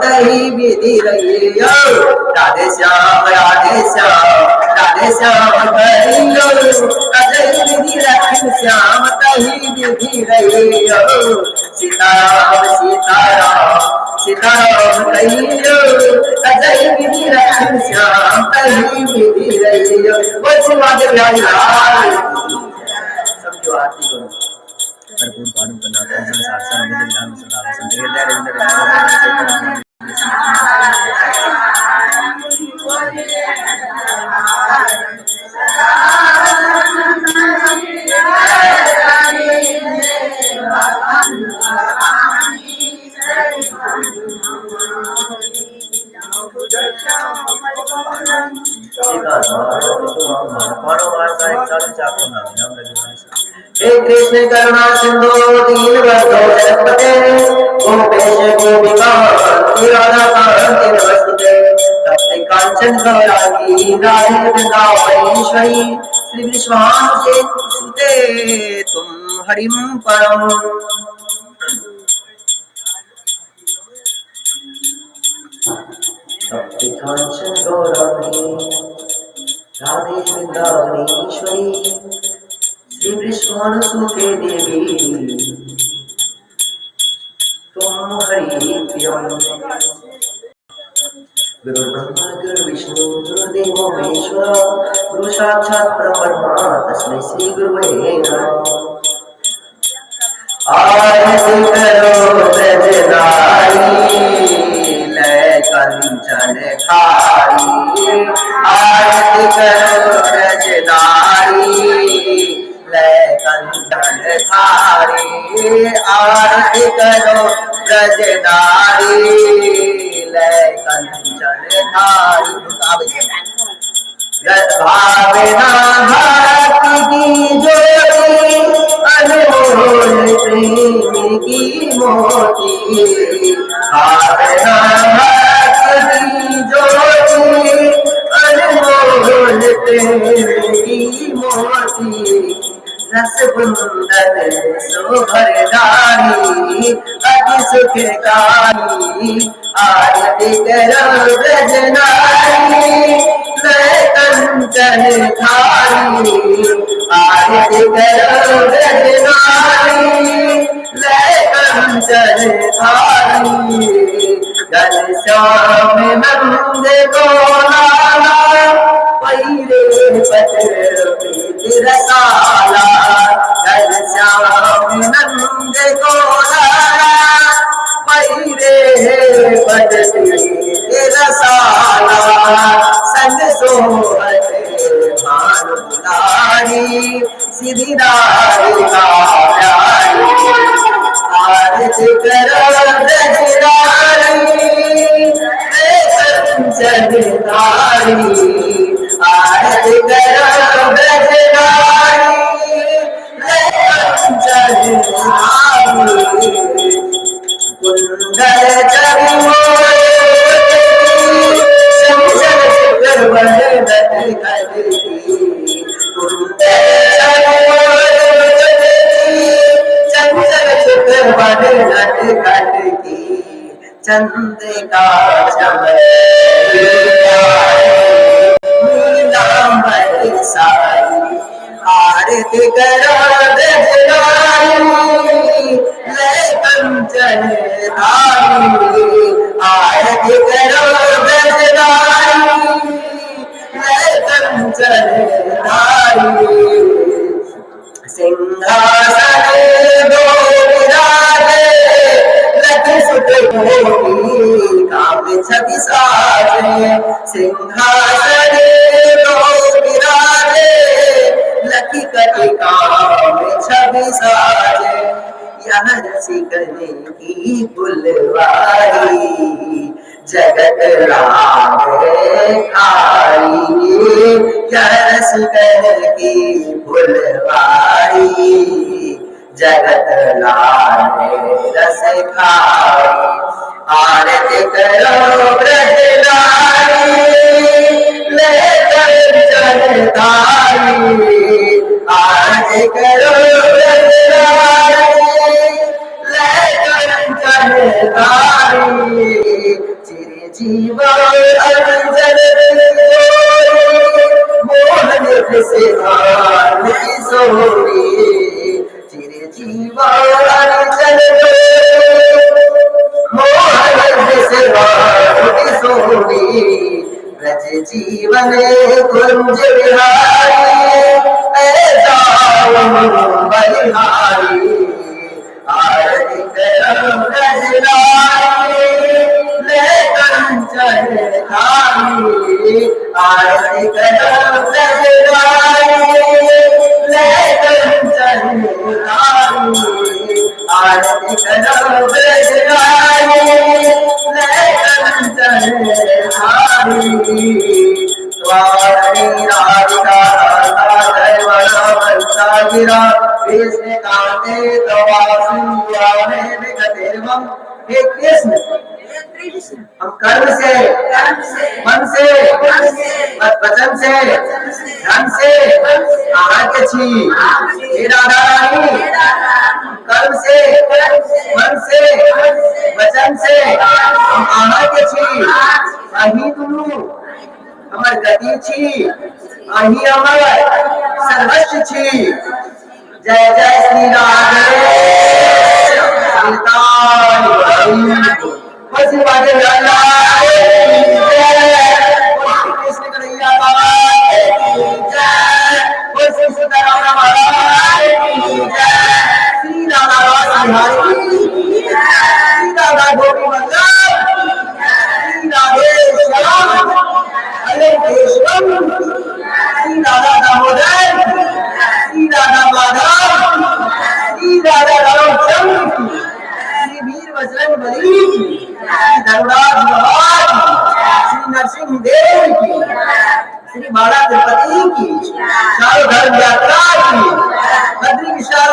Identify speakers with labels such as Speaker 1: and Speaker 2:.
Speaker 1: तही विधि रहियो राधे श्याम राधे श्याम राधे श्याम कहियो अजय विधि रखी श्याम तही विधि रहियो सीताराम सीताराम सीताराम कहियो अजय विधि रखी श्याम तही विधि रहियो वो शिवाजी बिहारी लाल सबको आरती करो भरपूर पाठन करना संसार सामने ध्यान सदा संदेह हे कृष्ण करुणा सिंधु दीन बंधो जगत्पते गोपेश गोपिका राधा कांत नमस्ते तप्त कांचन गौरांगी राधे वृंदावनेश्वरी श्री विश्वानुजे सुते तुम हरिम परम तप्त कांचन गौरांगी राधे वृंदावनेश्वरी श्री विश्वानुसुते देवी तुम हरि प्रियम गुरु ब्रह्मा गुरु विष्णु गुरुदेवो महेश्वर गुरु साक्षात् परब्रह्म तस्मै श्री गुरुवे नमः आरती करो ब्रजधारी लय कंचन थारी आरती करो ब्रजधारी कंचन थारी आरती करो ब्रजधारी कंचन थारी भावना भक्ति की ज्योति अनमोल प्रेम की मोती भावना भक्ति की ज्योति अनमोल प्रेम की मोती रस कुंदन शोभरदारी अति सुखकारी आरती करो ब्रजनारी लय कंचन थारी आरती करो ब्रजनारी लय कंचन थारी घनश्याम नंद को लाला पैरे पत्र रसाला घनश्याम नंद को लाला पैरे पत्र रसाला संग सोहत भानु लारी सिद्धि दारी आरती करो ब्रजधारी कंचन थारी आरती करो ब्रजधारी कंचन थारी कुंडल छवि मोरे चंचल शिखर वदन कटी कुंडल छवि मोरे चंचल शिखर वदन कटी चंद्रिका चमक नीलांबर सारी आरती करो ब्रजधारी लय कंचन थारी आरती करो ब्रजधारी लय कंचन थारी सिंहासन दो विराजे लखी सुत गोपी काम छवि साजे सिंहासन दो विराजे लखी कटी काम छवि साजे यह रसिकने की फुलवारी जगत राम खाई यह रसिकने की फुलवारी जगत लाल रस खाई आरती करो ब्रजधारी ले कंचन थारी आरती करो ब्रजधारी ले कंचन चिर जीवन अंजन मोहन से हार किशोरी चिर जीवन अंजन मोहन से हार किशोरी ब्रज जीवन कुंज बिहारी ऐसा बलिहारी आरती करम रजनारी ले कंचन धारी आरती करम रजनारी ले कंचन धारी आरती करम रजनारी ले कंचन धारी स्वामी राधिका गिरा कृष्ण कांते हे कृष्ण हम कर्म से मन से वचन से धन से आगे छी हे राधा रानी कर्म से मन से वचन से हम आगे छी अही दुनू हमर गति छी अही हमर सर्वस्व छी जय जय श्री राधे कृष्ण कन्हैया श्री राधा श्री राधा गोपी वल्लभ श्री राधे श्याम हरे केशव श्री राधा दामोदर श्री राधा माधव श्री राधा रामचंद्र श्री वीर बजरंग बली श्री धर्मराज महाराज श्री नरसिंह देव की श्री बाला तिरुपति की चारों धर्म यात्रा की बद्री विशाल